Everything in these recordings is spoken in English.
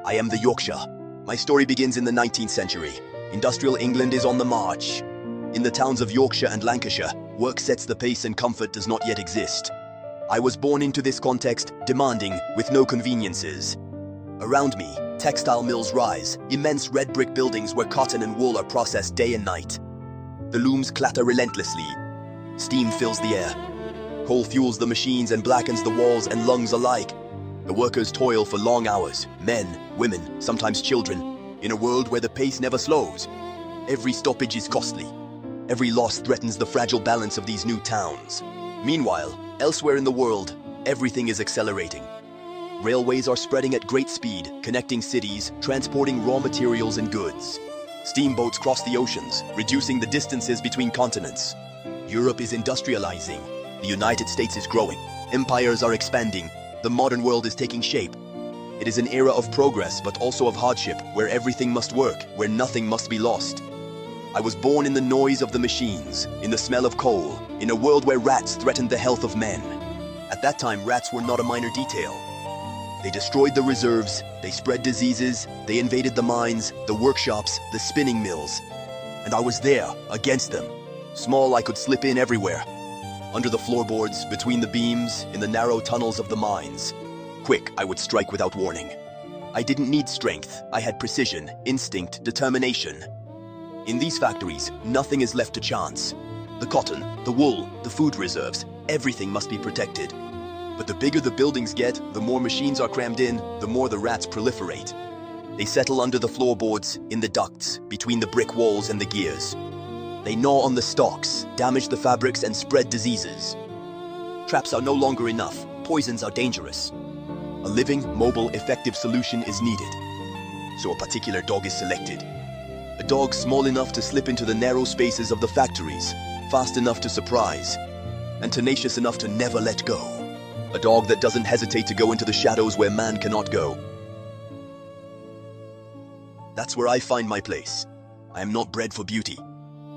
I am the Yorkshire. My story begins in the 19th century. Industrial England is on the march. In the towns of Yorkshire and Lancashire, work sets the pace and comfort does not yet exist. I was born into this context, demanding, with no conveniences. Around me, textile mills rise, immense red brick buildings where cotton and wool are processed day and night. The looms clatter relentlessly. Steam fills the air. Coal fuels the machines and blackens the walls and lungs alike. The workers toil for long hours, men, women, sometimes children, in a world where the pace never slows. Every stoppage is costly. Every loss threatens the fragile balance of these new towns. Meanwhile, elsewhere in the world, everything is accelerating. Railways are spreading at great speed, connecting cities, transporting raw materials and goods. Steamboats cross the oceans, reducing the distances between continents. Europe is industrializing. The United States is growing. Empires are expanding. The modern world is taking shape. It is an era of progress, but also of hardship, where everything must work, where nothing must be lost. I was born in the noise of the machines, in the smell of coal, in a world where rats threatened the health of men. At that time, rats were not a minor detail. They destroyed the reserves, they spread diseases, they invaded the mines, the workshops, the spinning mills. And I was there, against them. Small, I could slip in everywhere. Under the floorboards, between the beams, in the narrow tunnels of the mines. Quick, I would strike without warning. I didn't need strength, I had precision, instinct, determination. In these factories, nothing is left to chance. The cotton, the wool, the food reserves, everything must be protected. But the bigger the buildings get, the more machines are crammed in, the more the rats proliferate. They settle under the floorboards, in the ducts, between the brick walls and the gears. They gnaw on the stocks, damage the fabrics and spread diseases. Traps are no longer enough, poisons are dangerous. A living, mobile, effective solution is needed. So a particular dog is selected. A dog small enough to slip into the narrow spaces of the factories, fast enough to surprise, and tenacious enough to never let go. A dog that doesn't hesitate to go into the shadows where man cannot go. That's where I find my place. I am not bred for beauty.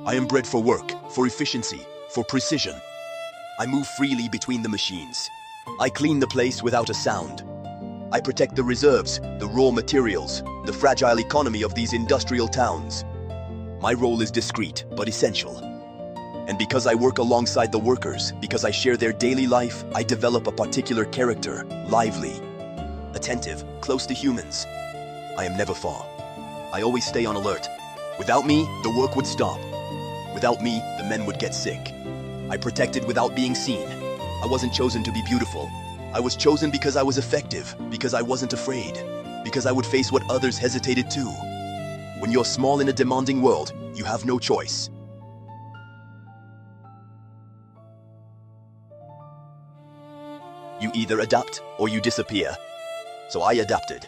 I am bred for work, for efficiency, for precision. I move freely between the machines. I clean the place without a sound. I protect the reserves, the raw materials, the fragile economy of these industrial towns. My role is discreet, but essential. And because I work alongside the workers, because I share their daily life, I develop a particular character, lively, attentive, close to humans. I am never far. I always stay on alert. Without me, the work would stop. Without me, the men would get sick. I protected without being seen. I wasn't chosen to be beautiful. I was chosen because I was effective, because I wasn't afraid, because I would face what others hesitated to. When you're small in a demanding world, you have no choice. You either adapt or you disappear. So I adapted.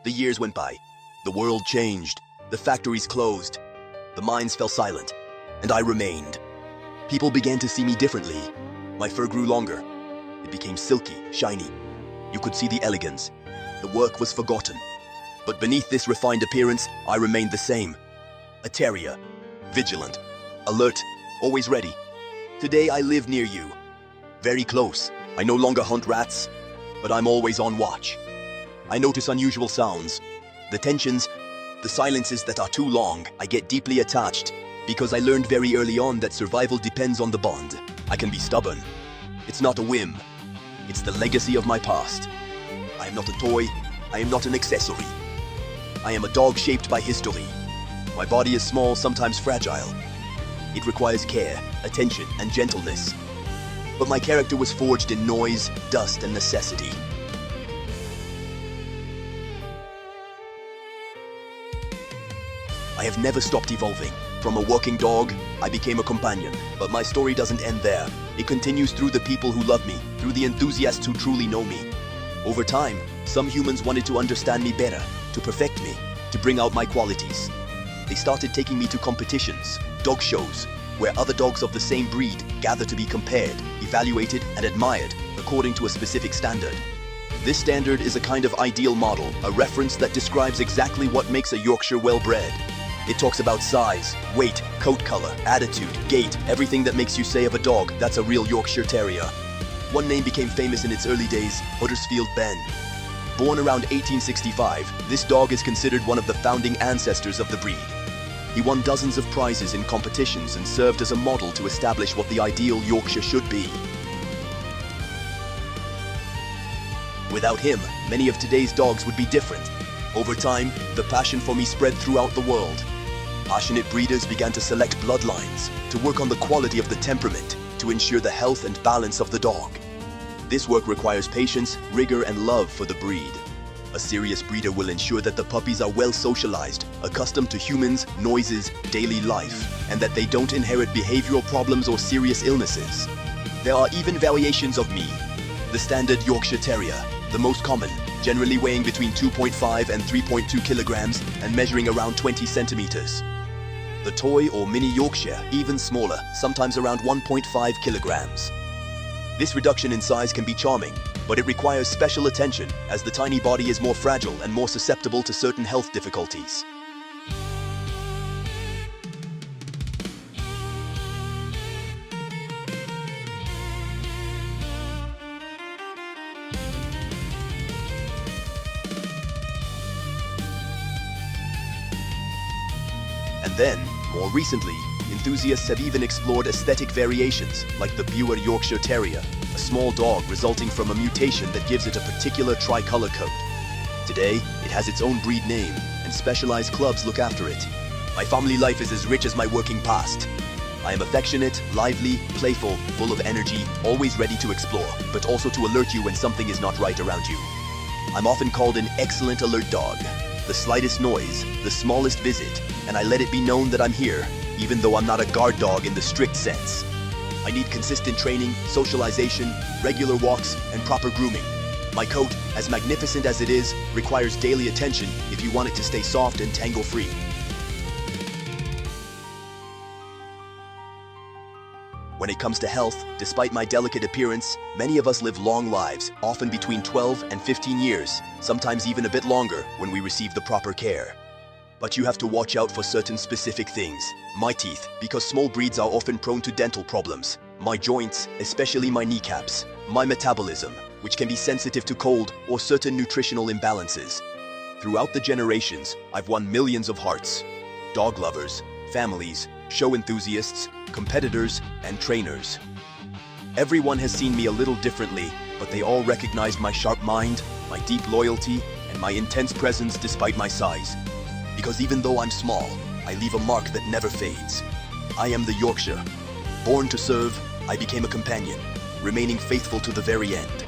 The years went by. The world changed. The factories closed. The mines fell silent. And I remained. People began to see me differently. My fur grew longer. It became silky, shiny. You could see the elegance. The work was forgotten. But beneath this refined appearance, I remained the same. A terrier. Vigilant. Alert. Always ready. Today I live near you. Very close. I no longer hunt rats, but I'm always on watch. I notice unusual sounds. The tensions, the silences that are too long. I get deeply attached. Because I learned very early on that survival depends on the bond. I can be stubborn. It's not a whim. It's the legacy of my past. I am not a toy. I am not an accessory. I am a dog shaped by history. My body is small, sometimes fragile. It requires care, attention, and gentleness. But my character was forged in noise, dust, and necessity. I have never stopped evolving. From a working dog, I became a companion. But my story doesn't end there. It continues through the people who love me, through the enthusiasts who truly know me. Over time, some humans wanted to understand me better, to perfect me, to bring out my qualities. They started taking me to competitions, dog shows, where other dogs of the same breed gather to be compared, evaluated, and admired according to a specific standard. This standard is a kind of ideal model, a reference that describes exactly what makes a Yorkshire well-bred. It talks about size, weight, coat color, attitude, gait, everything that makes you say of a dog, that's a real Yorkshire Terrier. One name became famous in its early days, Huddersfield Ben. Born around 1865, this dog is considered one of the founding ancestors of the breed. He won dozens of prizes in competitions and served as a model to establish what the ideal Yorkshire should be. Without him, many of today's dogs would be different. Over time, the passion for me spread throughout the world. Passionate breeders began to select bloodlines, to work on the quality of the temperament, to ensure the health and balance of the dog. This work requires patience, rigor, and love for the breed. A serious breeder will ensure that the puppies are well socialized, accustomed to humans, noises, daily life, and that they don't inherit behavioral problems or serious illnesses. There are even variations of me. The standard Yorkshire Terrier, the most common, generally weighing between 2.5 and 3.2 kilograms and measuring around 20 centimeters. The toy or mini Yorkshire, even smaller, sometimes around 1.5 kilograms. This reduction in size can be charming, but it requires special attention as the tiny body is more fragile and more susceptible to certain health difficulties. And then, more recently, enthusiasts have even explored aesthetic variations, like the pure Yorkshire Terrier, a small dog resulting from a mutation that gives it a particular tricolor coat. Today, it has its own breed name, and specialized clubs look after it. My family life is as rich as my working past. I am affectionate, lively, playful, full of energy, always ready to explore, but also to alert you when something is not right around you. I'm often called an excellent alert dog. The slightest noise, the smallest visit, and I let it be known that I'm here, even though I'm not a guard dog in the strict sense. I need consistent training, socialization, regular walks, and proper grooming. My coat, as magnificent as it is, requires daily attention if you want it to stay soft and tangle-free. When it comes to health, despite my delicate appearance, many of us live long lives, often between 12 and 15 years, sometimes even a bit longer when we receive the proper care. But you have to watch out for certain specific things. My teeth, because small breeds are often prone to dental problems. My joints, especially my kneecaps. My metabolism, which can be sensitive to cold or certain nutritional imbalances. Throughout the generations, I've won millions of hearts. Dog lovers, families, show enthusiasts, competitors, and trainers. Everyone has seen me a little differently, but they all recognized my sharp mind, my deep loyalty, and my intense presence despite my size. Because even though I'm small, I leave a mark that never fades. I am the Yorkshire. Born to serve, I became a companion, remaining faithful to the very end.